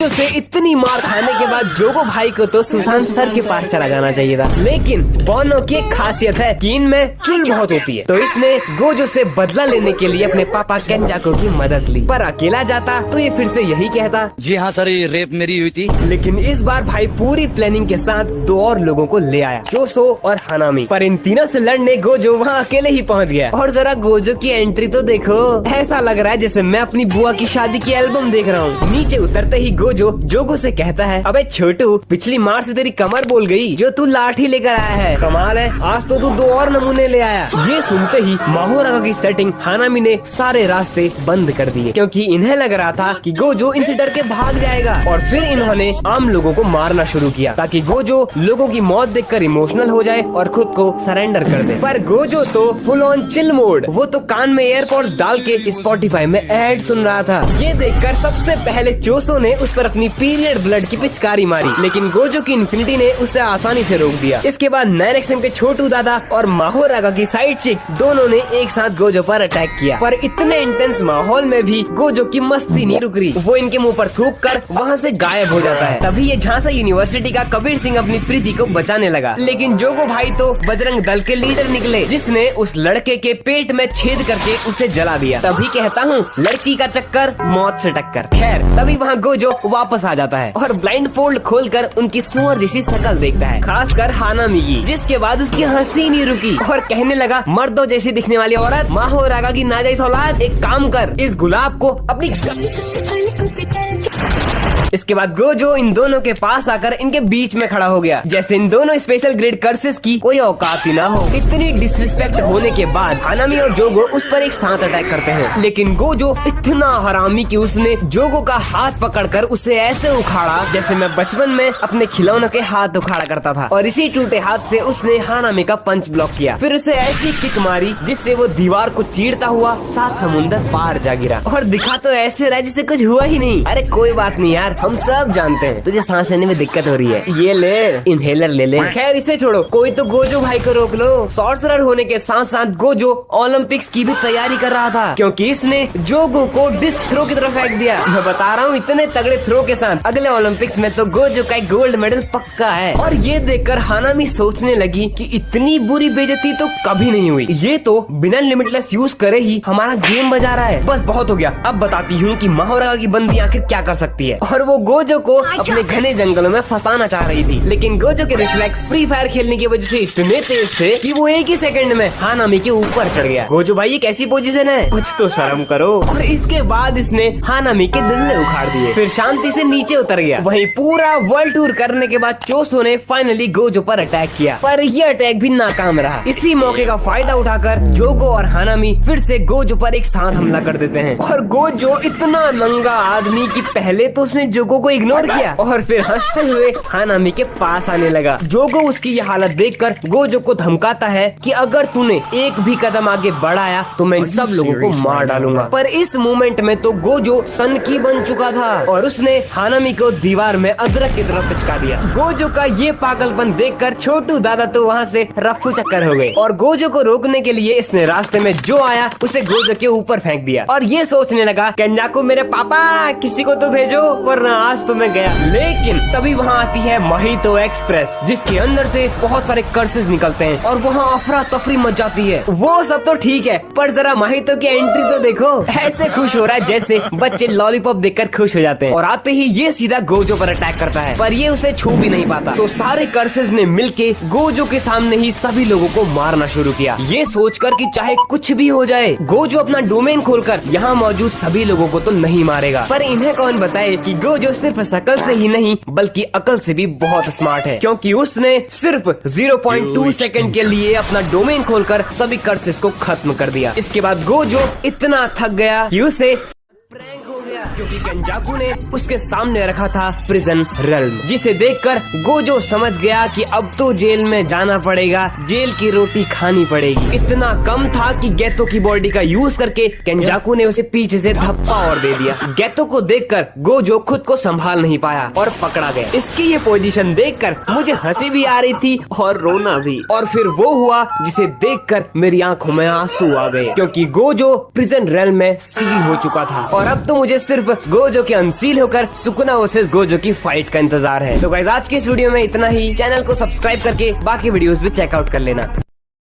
उसे इतनी मार खाने के बाद जोगो भाई को तो सुशांत सर के पास चला जाना चाहिए था, लेकिन बोनो की एक खासियत है कि इनमें चुल बहुत होती है, तो इसने गोजो से बदला लेने के लिए अपने पापा केंजाको की मदद ली। पर अकेला जाता तो ये फिर से यही कहता, जी हाँ सर, ये रेप मेरी हुई थी। लेकिन इस बार भाई पूरी प्लानिंग के साथ 2 और लोगों को ले आया, जोसो और हानामी। पर इन तीनों से लड़ने गोजो वहाँ अकेले ही पहुँच गया। और जरा गोजो की एंट्री तो देखो, ऐसा लग रहा है जैसे मैं अपनी बुआ की शादी की एल्बम देख रहा हूँ। नीचे उतरते ही गोजो जोगो से कहता है, अबे छोटू, पिछली मार से तेरी कमर बोल गई जो तू लाठी लेकर आया है। कमाल है, आज तो तू 2 और नमूने ले आया। ये सुनते ही माहोरागा की सेटिंग हानामी ने सारे रास्ते बंद कर दिए, क्योंकि इन्हें लग रहा था कि गोजो इनसे डर के भाग जाएगा। और फिर इन्होंने आम लोगों को मारना शुरू किया ताकि गोजो लोगों की मौत देखकर इमोशनल हो जाए और खुद को सरेंडर कर दे। पर गोजो तो फुल ऑन चिल मोड, वो तो कान में एयरपॉड्स डाल के स्पॉटिफाई में एड सुन रहा था। ये देखकर सबसे पहले जोसो ने उस पर अपनी पीरियड ब्लड की पिचकारी मारी, लेकिन गोजो की इन्फिनिटी ने उसे आसानी से रोक दिया। इसके बाद 9XM के छोटू दादा और माहोरागा की साइड चिक दोनों ने एक साथ गोजो पर अटैक किया। पर इतने इंटेंस माहौल में भी गोजो की मस्ती नहीं रुक रही, वो इनके मुंह पर थूक कर वहाँ से गायब हो जाता है। तभी ये झांसा यूनिवर्सिटी का कबीर सिंह अपनी प्रीति को बचाने लगा, लेकिन जोगो भाई तो बजरंग दल के लीडर निकले, जिसने उस लड़के के पेट में छेद करके उसे जला दिया। तभी कहता हूँ, लड़की का चक्कर मौत से टक्कर। खैर, तभी वहाँ गोजो वापस आ जाता है और ब्लाइंड फोल्ड खोलकर उनकी सुअर जैसी शक्ल देखता है, खासकर हानामी की, जिसके बाद उसकी हंसी नहीं रुकी और कहने लगा, मर्दों जैसी दिखने वाली औरत, माहोरागा की नाजायज औलाद, एक काम कर, इस गुलाब को अपनी। इसके बाद गोजो इन दोनों के पास आकर इनके बीच में खड़ा हो गया, जैसे इन दोनों स्पेशल ग्रेड कर्सेस की कोई औकात ही ना हो। इतनी डिसरिस्पेक्ट होने के बाद हानामी और जोगो उस पर एक साथ अटैक करते हैं, लेकिन गोजो इतना हरामी कि उसने जोगो का हाथ पकड़कर उसे ऐसे उखाड़ा जैसे मैं बचपन में अपने खिलौनों के हाथ उखाड़ा करता था। और इसी टूटे हाथ से उसने हानामी का पंच ब्लॉक किया, फिर उसे ऐसी किक मारी जिससे वो दीवार को चीरता हुआ 7 समुंदर पार जा गिरा। और दिखा तो ऐसे रहा जैसे कुछ हुआ ही नहीं। अरे कोई बात नहीं यार, हम सब जानते हैं तुझे सांस लेने में दिक्कत हो रही है, ये ले इनहेलर ले ले। खैर इसे छोड़ो, कोई तो गोजो भाई को रोक लो। सॉर्सरर होने के साथ साथ गोजो ओलंपिक्स की भी तैयारी कर रहा था, क्योंकि इसने जोगो को डिस्क थ्रो की तरफ फेंक दिया। मैं बता रहा हूँ, इतने तगड़े थ्रो के साथ अगले ओलंपिक्स में तो गोजो का गोल्ड मेडल पक्का है। और ये देखकर हानामी सोचने लगी कि इतनी बुरी बेइज्जती तो कभी नहीं हुई, ये तो बिना लिमिटलेस यूज करे ही हमारा गेम बजा रहा है। बस बहुत हो गया, अब बताती हूँ कि माहोरागा की बंदी आखिर क्या कर सकती है। और वो गोजो को अपने घने जंगलों में फंसाना चाह रही थी, लेकिन गोजो के रिफ्लेक्स फ्री फायर खेलने की वजह से इतने तेज थे कि वो एक ही सेकंड में हानामी के ऊपर चढ़ गया। गोजो भाई ये कैसी पोजीशन है, कुछ तो शर्म करो। और इसके बाद इसने हानामी के डंडे उखाड़ दिए, फिर शांति से नीचे उतर गया। वहीं पूरा वर्ल्ड टूर करने के बाद जोसो ने फाइनली गोजो पर अटैक किया, पर यह अटैक भी नाकाम रहा। इसी मौके का फायदा उठाकर जोगो और हानामी फिर से गोजो पर एक साथ हमला कर देते हैं। और गोजो इतना नंगा आदमी कि पहले तो उसने जोगो को इग्नोर किया और फिर हंसते हुए हानामी के पास आने लगा। जोगो उसकी ये हालत देखकर गोजो को धमकाता है कि अगर तूने एक भी कदम आगे बढ़ाया तो मैं इन सब लोगों को मार डालूंगा। पर इस मोमेंट में तो गोजो सन की बन चुका था और उसने हानामी को दीवार में अदरक की तरफ पिचका दिया। गोजो का ये पागलपन देखकर छोटू दादा तो वहाँ से रफ्फू चक्कर हो गए और गोजो को रोकने के लिए इसने रास्ते में जो आया उसे गोजो के ऊपर फेंक दिया और ये सोचने लगा, केंजाको मेरे पापा, किसी को तो भेजो वरना आज तो मैं गया। लेकिन तभी वहाँ आती है मोहितो एक्सप्रेस, जिसके अंदर से बहुत सारे कर्सेस निकलते हैं और वहाँ अफरा तफरी मच जाती है। वो सब तो ठीक है, पर जरा मोहितो की एंट्री तो देखो, ऐसे खुश हो रहा है जैसे बच्चे लॉलीपॉप देखकर खुश हो जाते हैं। और आते ही ये सीधा गोजो पर अटैक करता है, पर ये उसे छू भी नहीं पाता। तो सारे कर्सेस ने मिलके गोजो के सामने ही सभी लोगों को मारना शुरू किया, ये सोचकर कि चाहे कुछ भी हो जाए गोजो अपना डोमेन खोलकर यहाँ मौजूद सभी लोगों को तो नहीं मारेगा। पर इन्हें कौन बताए कि गोजो सिर्फ शकल से ही नहीं बल्कि अकल से भी बहुत स्मार्ट है, क्योंकि उसने सिर्फ 0.2 सेकंड के लिए अपना डोमेन खोलकर सभी कर्सेस को खत्म कर दिया। इसके बाद गोजो इतना थक गया कि उसे प्रैंक हो गया, क्योंकि केंजाकू ने उसके सामने रखा था प्रिजन रेल्म, जिसे देखकर गोजो समझ गया कि अब तो जेल में जाना पड़ेगा, जेल की रोटी खानी पड़ेगी। इतना कम था कि गेतो की बॉडी का यूज करके केंजाकू ने उसे पीछे से धप्पा और दे दिया। गेतो को देखकर गोजो खुद को संभाल नहीं पाया और पकड़ा गया। इसकी ये पोजीशन देखकर मुझे हंसी भी आ रही थी और रोना भी। और फिर वो हुआ जिसे देखकर मेरी आंखों में आंसू आ गए, क्योंकि गोजो प्रिजन रेल्म में सील हो चुका था और अब तो मुझे सिर्फ सिर्फ गोजो के अनसील होकर सुकुना वर्सेस गोजो की फाइट का इंतजार है। तो गाइस आज की इस वीडियो में इतना ही। चैनल को सब्सक्राइब करके बाकी वीडियोस भी चेकआउट कर लेना।